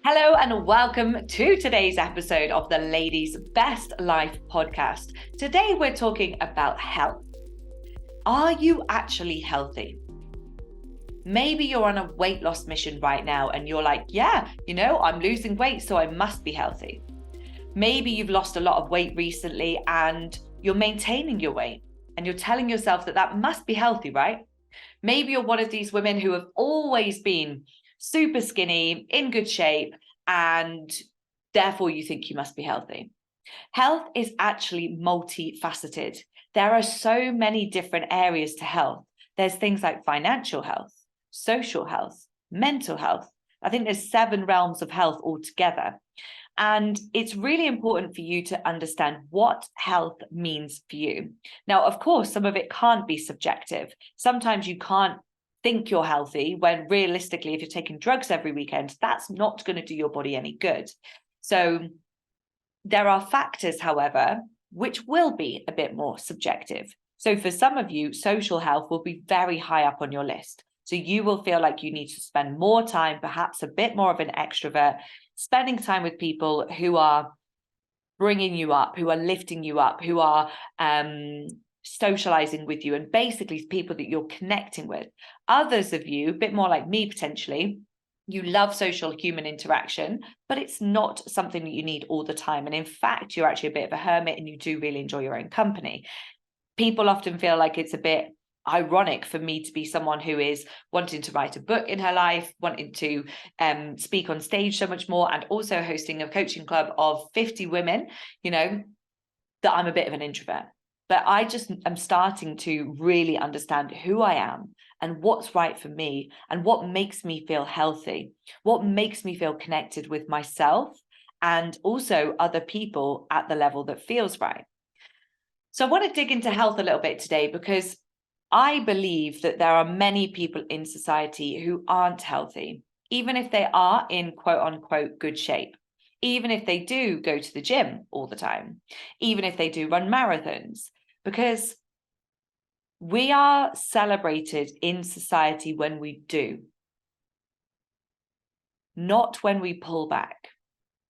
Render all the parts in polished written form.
Hello and welcome to today's episode of the Ladies Best Life podcast. Today we're talking about health. Are you actually healthy? Maybe you're on a weight loss mission right now and you're like, yeah, I'm losing weight, so I must be healthy. Maybe you've lost a lot of weight recently and you're maintaining your weight and you're telling yourself that must be healthy, right? Maybe you're one of these women who have always been super skinny, in good shape, and therefore you think you must be healthy. Health is actually multifaceted. There are so many different areas to health. There's things like financial health, social health, mental health. I think there's 7 realms of health altogether. And it's really important for you to understand what health means for you. Now, of course, some of it can't be subjective. Sometimes you can't think you're healthy when realistically, if you're taking drugs every weekend, that's not going to do your body any good. So there are factors, however, which will be a bit more subjective. So for some of you, social health will be very high up on your list. So you will feel like you need to spend more time, perhaps a bit more of an extrovert, spending time with people who are bringing you up, who are lifting you up, who are socializing with you, and basically people that you're connecting with. Others of you, a bit more like me potentially, you love social human interaction, but it's not something that you need all the time. And in fact, you're actually a bit of a hermit and you do really enjoy your own company. People often feel like it's a bit ironic for me to be someone who is wanting to write a book in her life, wanting to speak on stage so much more, and also hosting a coaching club of 50 women, that I'm a bit of an introvert. But I just am starting to really understand who I am and what's right for me and what makes me feel healthy, what makes me feel connected with myself and also other people at the level that feels right. So I want to dig into health a little bit today because I believe that there are many people in society who aren't healthy, even if they are in quote unquote good shape, even if they do go to the gym all the time, even if they do run marathons, because we are celebrated in society when we do, not when we pull back,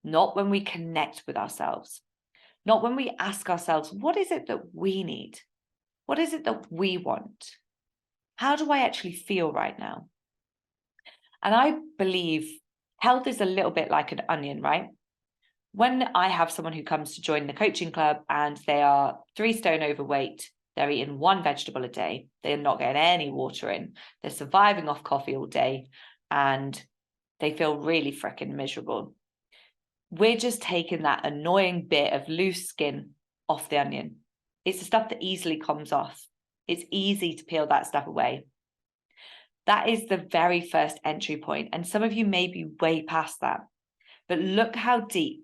not when we connect with ourselves, not when we ask ourselves, what is it that we need? What is it that we want? How do I actually feel right now? And I believe health is a little bit like an onion, right? When I have someone who comes to join the coaching club and they are 3 stone overweight, they're eating 1 vegetable a day, they're not getting any water in, they're surviving off coffee all day, and they feel really freaking miserable. We're just taking that annoying bit of loose skin off the onion. It's the stuff that easily comes off. It's easy to peel that stuff away. That is the very first entry point, and some of you may be way past that. But look how deep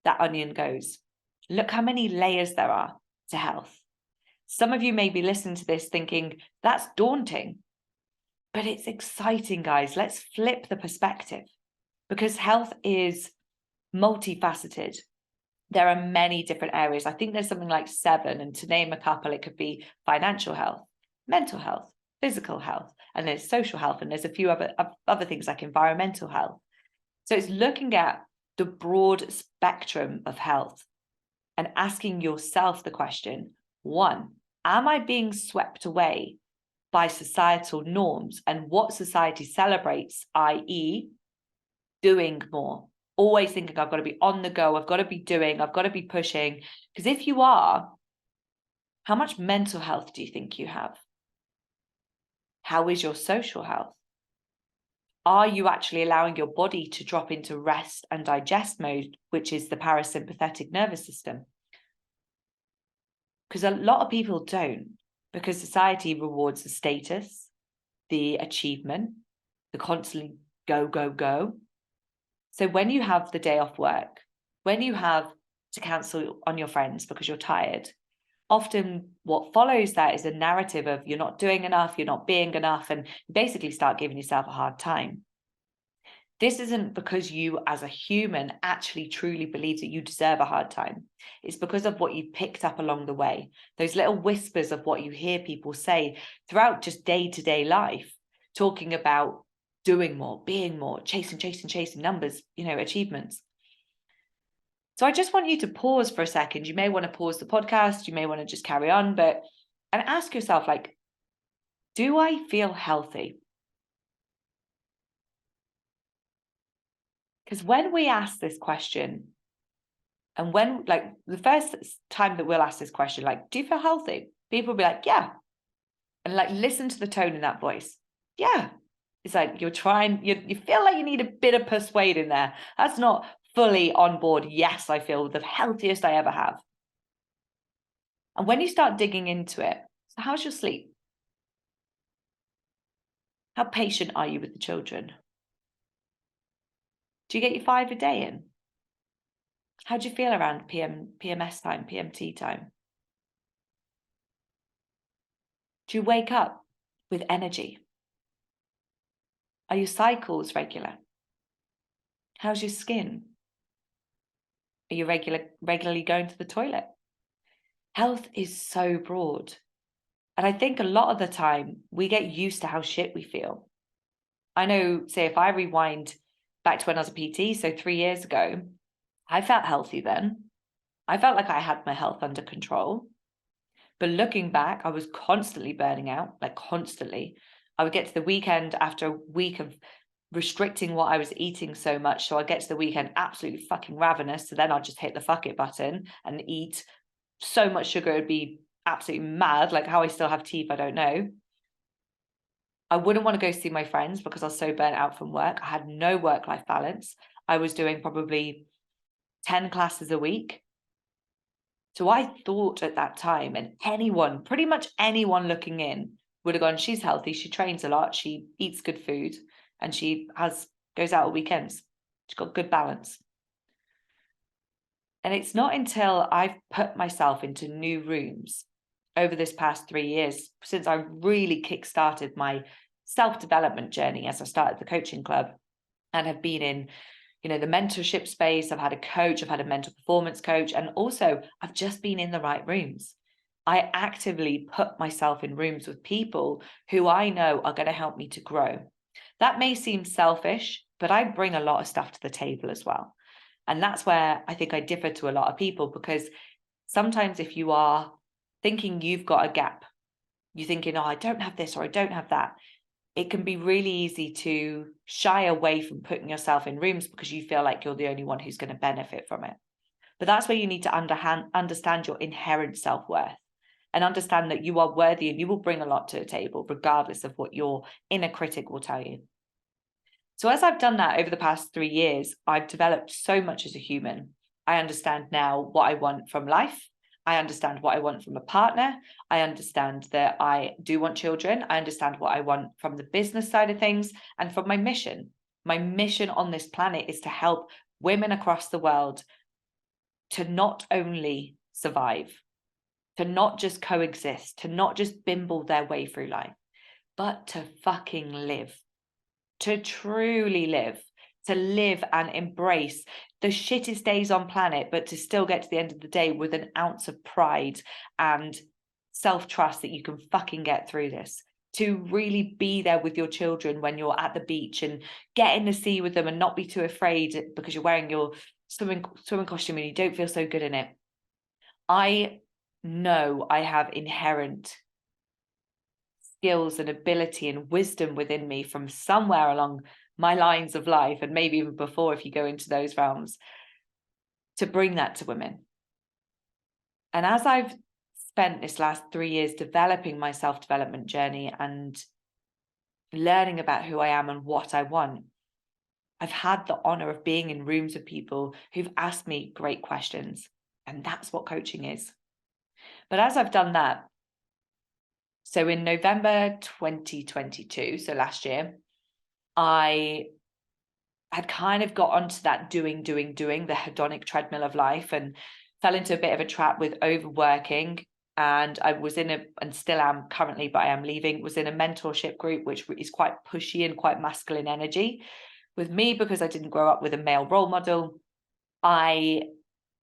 that onion goes. Look how many layers there are to health. Some of you may be listening to this thinking, that's daunting. But it's exciting, guys. Let's flip the perspective because health is multifaceted. There are many different areas. I think there's something like 7, and to name a couple, it could be financial health, mental health, physical health, and there's social health, and there's a few other things like environmental health. So it's looking at the broad spectrum of health and asking yourself the question, 1, am I being swept away by societal norms and what society celebrates, i.e. doing more? Always thinking I've got to be on the go, I've got to be doing, I've got to be pushing. Because if you are, how much mental health do you think you have? How is your social health? Are you actually allowing your body to drop into rest and digest mode, which is the parasympathetic nervous system? Because a lot of people don't, because society rewards the status, the achievement, the constantly go, go, go. So when you have the day off work, when you have to cancel on your friends because you're tired, often what follows that is a narrative of you're not doing enough, you're not being enough, and basically start giving yourself a hard time. This isn't because you as a human actually truly believe that you deserve a hard time. It's because of what you picked up along the way, those little whispers of what you hear people say throughout just day-to-day life, talking about doing more, being more, chasing numbers, achievements. So I just want you to pause for a second. You may want to pause the podcast, you may want to just carry on, and ask yourself, like, do I feel healthy? Because when we ask this question, and when, like, the first time that we'll ask this question, like, do you feel healthy? People will be like, yeah. And like, listen to the tone in that voice. Yeah. It's like you're trying, you feel like you need a bit of persuade in there. That's not fully on board. Yes, I feel the healthiest I ever have. And when you start digging into it, so how's your sleep? How patient are you with the children? Do you get your 5 a day in? How do you feel around PMS time, PMT time? Do you wake up with energy? Are your cycles regular? How's your skin? Are you regularly going to the toilet? Health is so broad. And I think a lot of the time we get used to how shit we feel. I know, say, if I rewind back to when I was a PT, so 3 years ago, I felt healthy then. I felt like I had my health under control. But looking back, I was constantly burning out, like constantly. I would get to the weekend after a week of restricting what I was eating so much. So I'd get to the weekend absolutely fucking ravenous. So then I'd just hit the fuck it button and eat so much sugar, it'd be absolutely mad. Like, how I still have teeth, I don't know. I wouldn't want to go see my friends because I was so burnt out from work. I had no work-life balance. I was doing probably 10 classes a week. So I thought at that time, and anyone, pretty much anyone looking in would have gone, she's healthy, she trains a lot, she eats good food, and she goes out on weekends. She's got good balance. And it's not until I've put myself into new rooms over this past 3 years, since I really kickstarted my self-development journey as I started the coaching club and have been in, the mentorship space. I've had a coach, I've had a mental performance coach, and also I've just been in the right rooms. I actively put myself in rooms with people who I know are going to help me to grow. That may seem selfish, but I bring a lot of stuff to the table as well. And that's where I think I differ to a lot of people, because sometimes if you are thinking you've got a gap, you're thinking, oh, I don't have this or I don't have that, it can be really easy to shy away from putting yourself in rooms because you feel like you're the only one who's going to benefit from it. But that's where you need to understand your inherent self-worth and understand that you are worthy and you will bring a lot to the table, regardless of what your inner critic will tell you. So as I've done that over the past 3 years, I've developed so much as a human. I understand now what I want from life. I understand what I want from a partner. I understand that I do want children. I understand what I want from the business side of things and from my mission. My mission on this planet is to help women across the world to not only survive, to not just coexist, to not just bimble their way through life, but to fucking live, to truly live, to live and embrace the shittest days on planet, but to still get to the end of the day with an ounce of pride and self-trust that you can fucking get through this, to really be there with your children when you're at the beach and get in the sea with them and not be too afraid because you're wearing your swimming costume and you don't feel so good in it. I know I have inherent skills and ability and wisdom within me from somewhere along my lines of life, and maybe even before if you go into those realms, to bring that to women. And as I've spent this last 3 years developing my self-development journey and learning about who I am and what I want, I've had the honor of being in rooms with people who've asked me great questions. And that's what coaching is. But as I've done that, so in November 2022, so last year, I had kind of got onto that doing, the hedonic treadmill of life, and fell into a bit of a trap with overworking. And I was and still am currently, but I am leaving, was in a mentorship group, which is quite pushy and quite masculine energy. With me, because I didn't grow up with a male role model, I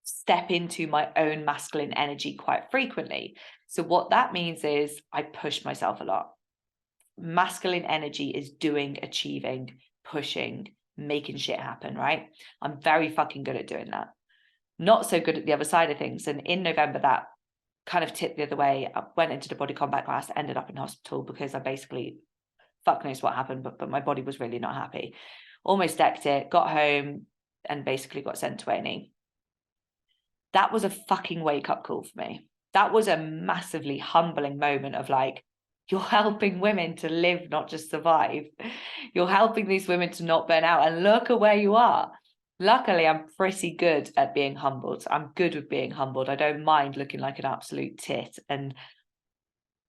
step into my own masculine energy quite frequently. So what that means is I push myself a lot. masculine energy is doing, achieving, pushing, making shit happen, right? I'm very fucking good at doing that. Not so good at the other side of things. And in November, that kind of tipped the other way. I went into the body combat class, ended up in hospital because I basically, fuck knows what happened, but my body was really not happy. Almost decked it, got home, and basically got sent to A&E. That was a fucking wake-up call for me. That was a massively humbling moment of like, you're helping women to live, not just survive. You're helping these women to not burn out. And look at where you are. Luckily, I'm pretty good at being humbled. I'm good with being humbled. I don't mind looking like an absolute tit. And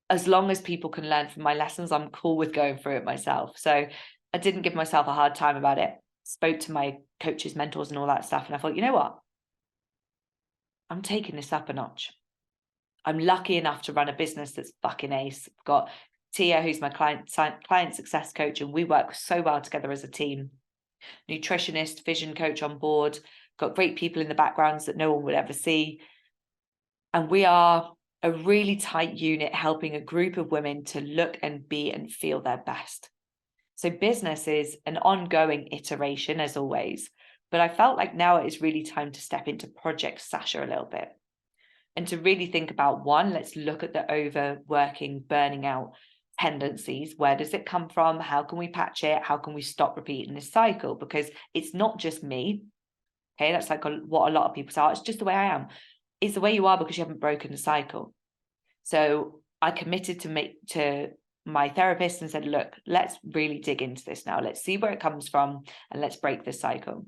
as long as people can learn from my lessons, I'm cool with going through it myself. So I didn't give myself a hard time about it. Spoke to my coaches, mentors, and all that stuff. And I thought, you know what? I'm taking this up a notch. I'm lucky enough to run a business that's fucking ace. I've got Tia, who's my client success coach, and we work so well together as a team. Nutritionist, vision coach on board, got great people in the backgrounds that no one would ever see. And we are a really tight unit helping a group of women to look and be and feel their best. So business is an ongoing iteration as always, but I felt like now it is really time to step into Project Sasha a little bit. And to really think about one, let's look at the overworking, burning out tendencies. Where does it come from? How can we patch it? How can we stop repeating this cycle? Because it's not just me. Okay, that's like what a lot of people say. It's just the way I am. It's the way you are because you haven't broken the cycle. So I committed to my therapist and said, look, let's really dig into this now. Let's see where it comes from and let's break this cycle.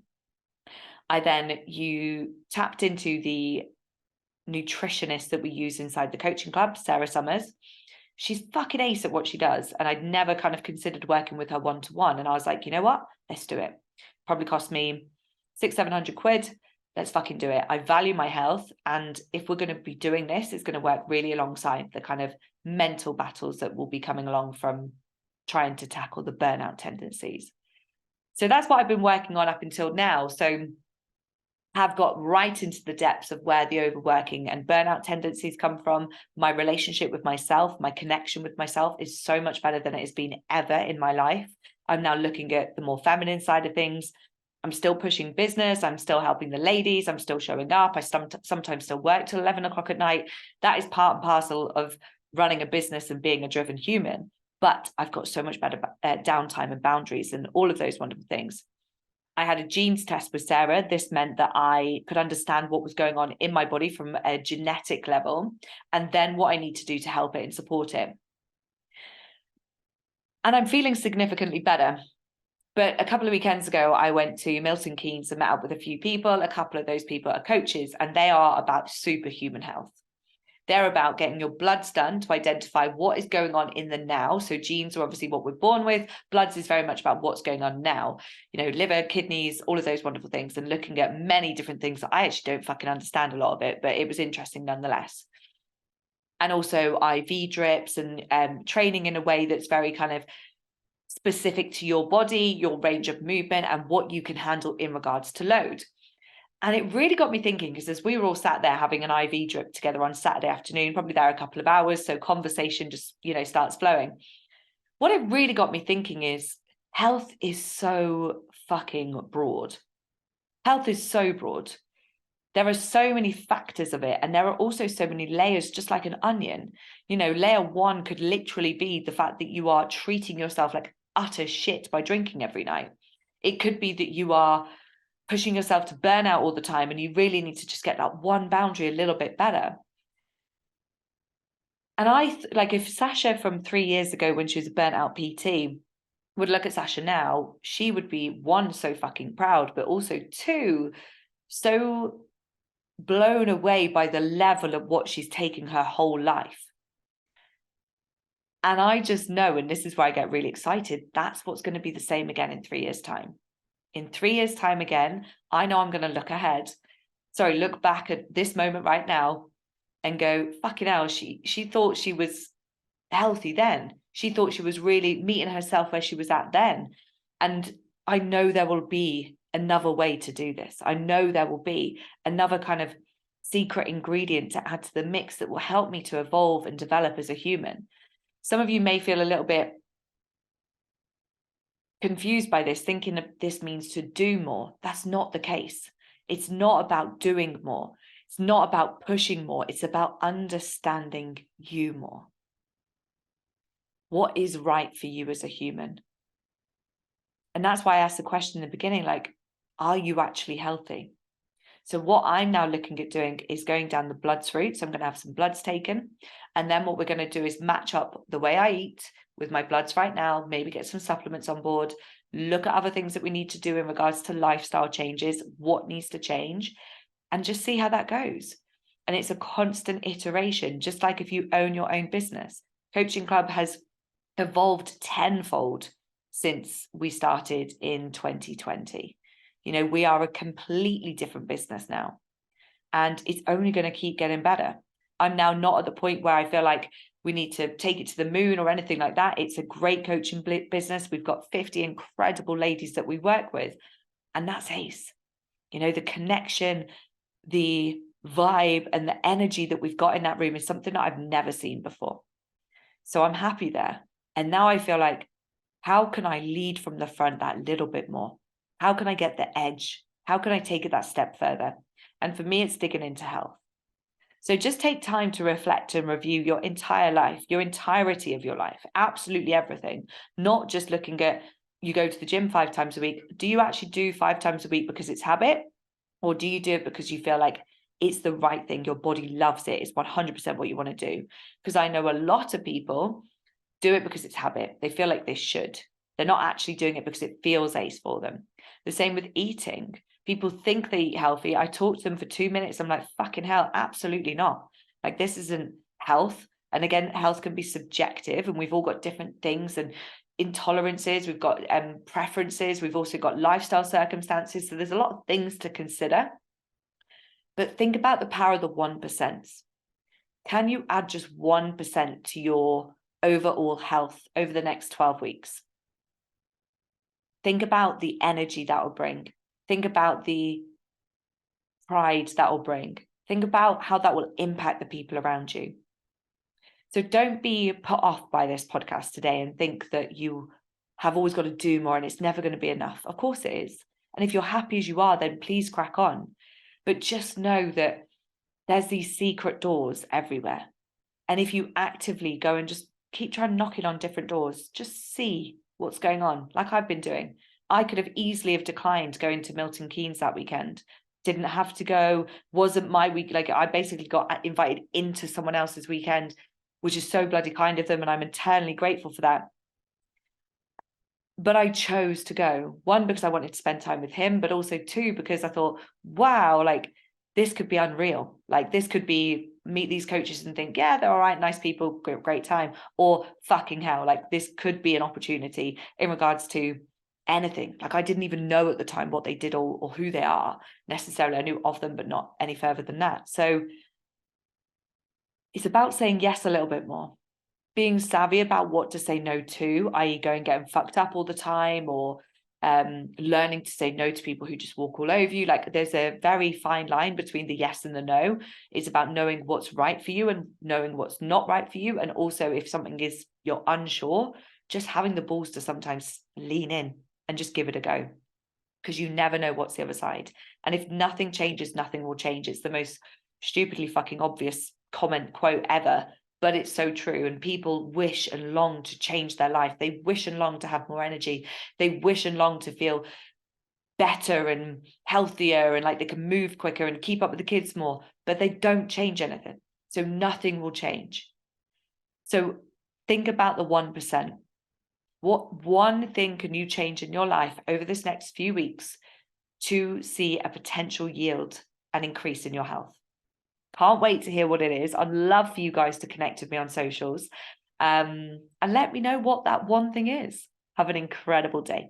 You tapped into the nutritionist that we use inside the coaching club, Sarah Summers. She's fucking ace at what she does. And I'd never kind of considered working with her one-to-one. And I was like, you know what? Let's do it. Probably cost me 600-700 quid. Let's fucking do it. I value my health. And if we're going to be doing this, it's going to work really alongside the kind of mental battles that will be coming along from trying to tackle the burnout tendencies. So that's what I've been working on up until now. So have got right into the depths of where the overworking and burnout tendencies come from. My relationship with myself, my connection with myself is so much better than it has been ever in my life. I'm now looking at the more feminine side of things. I'm still pushing business. I'm still helping the ladies. I'm still showing up. I sometimes still work till 11 o'clock at night. That is part and parcel of running a business and being a driven human. But I've got so much better downtime and boundaries and all of those wonderful things. I had a genes test with Sarah. This meant that I could understand what was going on in my body from a genetic level, and then what I need to do to help it and support it. And I'm feeling significantly better. But a couple of weekends ago, I went to Milton Keynes and met up with a few people. A couple of those people are coaches, and they are about superhuman health. They're about getting your bloods done to identify what is going on in the now. So genes are obviously what we're born with. Bloods is very much about what's going on now. You know, liver, kidneys, all of those wonderful things, and looking at many different things that I actually don't fucking understand a lot of it, but it was interesting nonetheless. And also IV drips and training in a way that's very kind of specific to your body, your range of movement, and what you can handle in regards to load. And it really got me thinking, because as we were all sat there having an IV drip together on Saturday afternoon, probably there a couple of hours, so conversation just, starts flowing. What it really got me thinking is health is so fucking broad. Health is so broad. There are so many factors of it, and there are also so many layers, just like an onion. Layer one could literally be the fact that you are treating yourself like utter shit by drinking every night. It could be that you are pushing yourself to burn out all the time and you really need to just get that one boundary a little bit better. And if Sasha from 3 years ago, when she was a burnt out PT, would look at Sasha now, she would be, one, so fucking proud, but also two, so blown away by the level of what she's taking her whole life. And I just know, and this is where I get really excited, that's what's going to be the same again in 3 years' time. In 3 years' time again, I know I'm going to look back at this moment right now and go, fucking hell, she thought she was healthy then. She thought she was really meeting herself where she was at then. And I know there will be another way to do this. I know there will be another kind of secret ingredient to add to the mix that will help me to evolve and develop as a human. Some of you may feel a little bit confused by this, thinking that this means to do more. That's not the case. It's not about doing more. It's not about pushing more. It's about understanding you more. What is right for you as a human? And that's why I asked the question in the beginning, like, are you actually healthy? So what I'm now looking at doing is going down the bloods route. So I'm going to have some bloods taken. And then what we're going to do is match up the way I eat with my bloods right now, maybe get some supplements on board, look at other things that we need to do in regards to lifestyle changes, what needs to change, and just see how that goes. And it's a constant iteration, just like if you own your own business. Coaching Club has evolved tenfold since we started in 2020. You know, we are a completely different business now, and it's only going to keep getting better. I'm now not at the point where I feel like we need to take it to the moon or anything like that. It's a great coaching business. We've got 50 incredible ladies that we work with, and that's ace. You know, the connection, the vibe, and the energy that we've got in that room is something that I've never seen before. So I'm happy there. And now I feel like, how can I lead from the front that little bit more? How can I get the edge? How can I take it that step further? And for me, it's digging into health. So just take time to reflect and review your entire life, your entirety of your life, absolutely everything, not just looking at, you go to the gym 5 times a week. Do you actually do 5 times a week because it's habit? Or do you do it because you feel like it's the right thing? Your body loves it. It's 100% what you want to do. Because I know a lot of people do it because it's habit. They feel like they should. They're not actually doing it because it feels ace for them. The same with eating. People think they eat healthy. I talk to them for 2 minutes. I'm like, fucking hell, absolutely not. Like, this isn't health. And again, health can be subjective, and we've all got different things and intolerances. We've got preferences. We've also got lifestyle circumstances. So there's a lot of things to consider. But think about the power of the 1%. Can you add just 1% to your overall health over the next 12 weeks? Think about the energy that will bring. Think about the pride that will bring. Think about how that will impact the people around you. So don't be put off by this podcast today and think that you have always got to do more and it's never going to be enough. Of course it is. And if you're happy as you are, then please crack on. But just know that there's these secret doors everywhere. And if you actively go and just keep trying knocking on different doors, just see what's going on, like I've been doing. I could have easily have declined going to Milton Keynes that weekend. Didn't have to go, wasn't my week. Like, I basically got invited into someone else's weekend, which is so bloody kind of them, and I'm eternally grateful for that. But I chose to go, 1, because I wanted to spend time with him, but also 2, because I thought, wow, like, this could be unreal. Like, this could be, meet these coaches and think, yeah, they're all right, nice people, great time. Or fucking hell, like, this could be an opportunity in regards to anything. Like, I didn't even know at the time what they did or who they are necessarily. I knew of them, but not any further than that. So it's about saying yes a little bit more, being savvy about what to say no to, i.e. going getting fucked up all the time, or learning to say no to people who just walk all over you. Like, there's a very fine line between the yes and the no. It's about knowing what's right for you and knowing what's not right for you. And also, if something is, you're unsure, just having the balls to sometimes lean in and just give it a go, because you never know what's the other side. And if nothing changes, nothing will change. It's the most stupidly fucking obvious quote ever, but it's so true. And people wish and long to change their life. They wish and long to have more energy. They wish and long to feel better and healthier, and like they can move quicker and keep up with the kids more, but they don't change anything. So nothing will change. So think about the 1%. What one thing can you change in your life over this next few weeks to see a potential yield and increase in your health? Can't wait to hear what it is. I'd love for you guys to connect with me on socials, and let me know what that one thing is. Have an incredible day.